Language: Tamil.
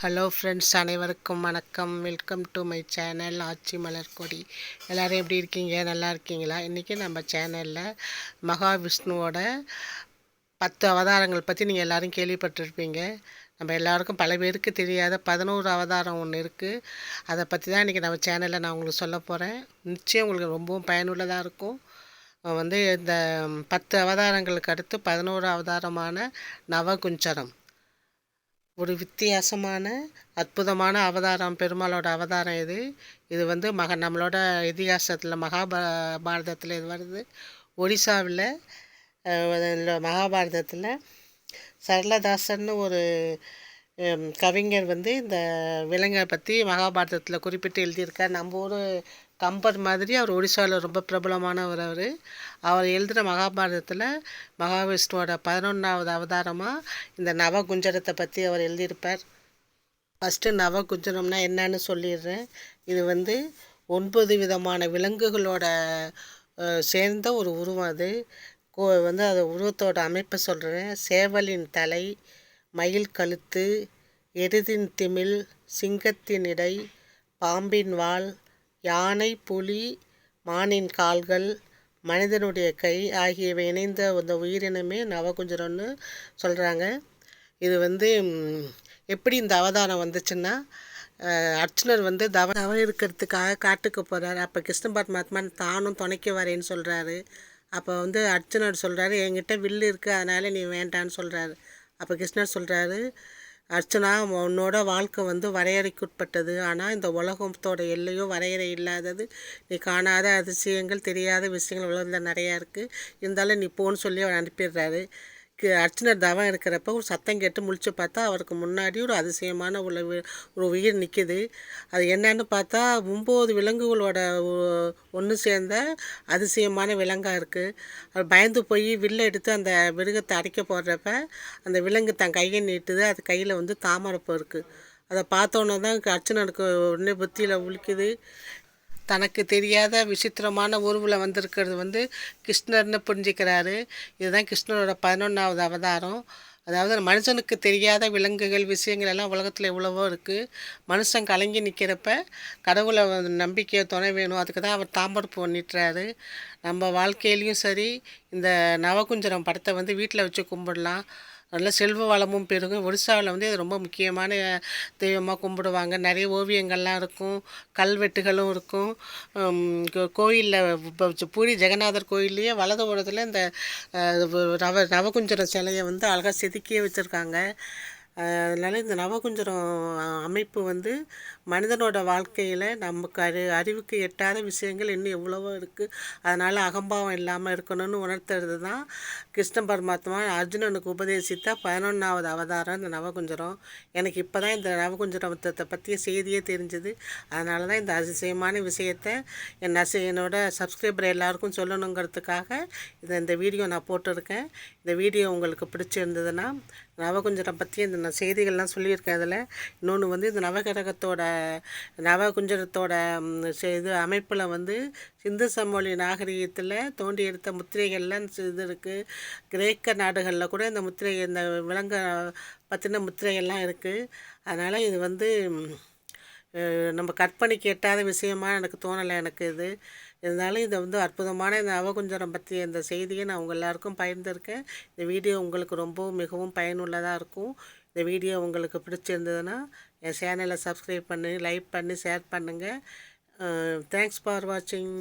ஹலோ ஃப்ரெண்ட்ஸ், அனைவருக்கும் வணக்கம். வெல்கம் டு மை சேனல் ஆச்சி மலர்கொடி. எல்லோரும் எப்படி இருக்கீங்க? நல்லா இருக்கீங்களா? இன்றைக்கி நம்ம சேனலில் மகாவிஷ்ணுவோட 10 அவதாரங்கள் பற்றி நீங்கள் எல்லோரும் கேள்விப்பட்டிருப்பீங்க. நம்ம எல்லாருக்கும் பல பேருக்கு தெரியாத 11 அவதாரம் ஒன்று இருக்குது. அதை பற்றி தான் இன்றைக்கி நம்ம சேனலில் நான் உங்களுக்கு சொல்ல போகிறேன். நிச்சயம் உங்களுக்கு ரொம்பவும் பயனுள்ளதாக இருக்கும். இந்த 10 அவதாரங்களுக்கு அடுத்து 11 அவதாரமான நவகுஞ்சரம் ஒரு வித்தியாசமான அற்புதமான அவதாரம். பெருமாளோட அவதாரம் இது. இது நம்மளோட இதிகாசத்தில் மகாபாரதத்தில் இது வருது. ஒடிசாவில் மகாபாரதத்தில் சரளதாசன்னு ஒரு கவிஞர் இந்த விலங்கை பற்றி மகாபாரதத்தில் குறிப்பிட்டு எழுதியிருக்கார். நம்ம ஊர் கம்பர் மாதிரி அவர் ஒடிசாவில் ரொம்ப பிரபலமானவர். அவர் எழுதின மகாபாரதத்தில் மகாவிஷ்ணுவோட 11வது அவதாரமாக இந்த நவகுஞ்சரத்தை பற்றி அவர் எழுதியிருப்பார். ஃபஸ்ட்டு நவகுஞ்சரம்னா என்னன்னு சொல்லிடுறேன். இது 9 விதமான விலங்குகளோட சேர்ந்த ஒரு உருவம். அது அது உருவத்தோட அமைப்பை சொல்கிறேன். சேவலின் தலை, மயில் கழுத்து, எருதின் திமில், சிங்கத்தின் இடை, பாம்பின் வால், யானை, புலி, மானின் கால்கள், மனிதனுடைய கை ஆகியவை இணைந்த அந்த உயிரினமே நவகுஞ்சரம்னு சொல்கிறாங்க. இது எப்படி இந்த அவதாரம் வந்துச்சுன்னா, அர்ச்சுனர் தவம் இருக்கிறதுக்காக காட்டுக்கு போகிறார். அப்போ கிருஷ்ண பரமாத்மா தானும் துணைக்கு வரேன்னு சொல்கிறாரு. அப்போ அர்ச்சுனர் சொல்கிறாரு, என்கிட்ட வில்லு இருக்குது, அதனால் நீ வேண்டான்னு சொல்கிறாரு. அப்போ கிருஷ்ணர் சொல்கிறாரு, அர்ச்சனா, உன்னோட வாழ்க்கை வரையறைக்குட்பட்டது. ஆனால் இந்த உலகத்தோட எல்லையோ வரையறை இல்லாதது. நீ காணாத அதிசயங்கள், தெரியாத விஷயங்கள் உலகத்தில் நிறையா இருக்குது. இருந்தாலும் நீ போன்னு சொல்லி அவர் அனுப்பிடுறாரு. அர்ச்சனர் தவம் இருக்கிறப்ப ஒரு சத்தம் கேட்டு முழிச்சு பார்த்தா அவருக்கு முன்னாடி ஒரு அதிசயமான ஒரு உயிர் நிற்கிது. அது என்னன்னு பார்த்தா 9 விலங்குகளோட ஒன்று சேர்ந்த அதிசயமான விலங்காக இருக்குது. அவர் பயந்து போய் வில்லை எடுத்து அந்த மிருகத்தை அடிக்க போடுறப்ப அந்த விலங்கு தன் கையை நீட்டுது. அது கையில் தாமரைப்பூ இருக்குது. அதை பார்த்தோன்னே தான் அர்ச்சனருக்கு உடனே புத்தியில் உழிக்குது. தனக்கு தெரியாத விசித்திரமான உருவில் வந்திருக்கிறது கிருஷ்ணர்னு புரிஞ்சுக்கிறாரு. இதுதான் கிருஷ்ணரோட 11வது அவதாரம். அதாவது மனுஷனுக்கு தெரியாத விலங்குகள், விஷயங்கள் எல்லாம் உலகத்தில் எவ்வளவோ இருக்குது. மனுஷன் கலங்கி நிற்கிறப்ப கடவுளை நம்பிக்கையை துணை வேணும். அதுக்கு தான் அவர் தாம்பரப்பூ நீட்டுறாரு. நம்ம வாழ்க்கையிலையும் சரி, இந்த நவகுஞ்சரம் படத்தை வீட்டில் வச்சு கும்பிடலாம். நல்ல செல்வ வளமும் பெருகும். ஒடிசாவில் இது ரொம்ப முக்கியமான தெய்வமாக கும்பிடுவாங்க. நிறைய ஓவியங்கள்லாம் இருக்கும், கல்வெட்டுகளும் இருக்கும். கோயிலில் பூரி ஜெகநாதர் கோயில்லையே வலது ஓரத்தில் இந்த நவகுஞ்சர சிலையை அழகாக செதுக்கியே வச்சுருக்காங்க. அதனால் இந்த நவகுஞ்சரம் அமைப்பு மனிதனோட வாழ்க்கையில் நமக்கு அறிவுக்கு எட்டாத விஷயங்கள் இன்னும் எவ்வளவோ இருக்குது. அதனால் அகம்பாவம் இல்லாமல் இருக்கணும்னு உணர்த்துறது தான் கிருஷ்ண பரமாத்மா அர்ஜுனனுக்கு உபதேசித்த 11வது அவதாரம் இந்த நவகுஞ்சரம். எனக்கு இப்போ தான் இந்த நவகுஞ்சரத்தை பற்றிய செய்தியே தெரிஞ்சுது. அதனால தான் இந்த அதிசயமான விஷயத்தை என்னோட சப்ஸ்கிரைபர் எல்லாருக்கும் சொல்லணுங்கிறதுக்காக இந்த வீடியோ நான் போட்டிருக்கேன். இந்த வீடியோ உங்களுக்கு பிடிச்சிருந்ததுன்னா, நவகுஞ்சரம் பற்றி இந்த செய்திகள்லாம் சொல்லியிருக்கேன். அதில் இன்னொன்று இந்த நவகுஞ்சரத்தோட இது அமைப்பில் சிந்து சமவெளி நாகரிகத்தில் தோண்டி எடுத்த முத்திரைகள்லாம் இது இருக்குது. கிரேக்க நாடுகளில் கூட இந்த இந்த விலங்கு பற்றின முத்திரைகள்லாம் இருக்குது. அதனால் இது நம்ம கற்பனைக்கு எட்டாத விஷயமாக எனக்கு தோணலை. எனக்கு இது இருந்தாலும் இதை அற்புதமான இந்த நவகுஞ்சரம் பற்றிய இந்த செய்தியை நான் உங்கள் எல்லாருக்கும் பகிர்ந்திருக்கேன். இந்த வீடியோ உங்களுக்கு ரொம்பவும் மிகவும் பயனுள்ளதாக இருக்கும். இந்த வீடியோ உங்களுக்கு பிடிச்சிருந்ததுன்னா என் சேனலை சப்ஸ்கிரைப் பண்ணி, லைக் பண்ணி, ஷேர் பண்ணுங்கள். தேங்க்ஸ் ஃபார் வாட்சிங்.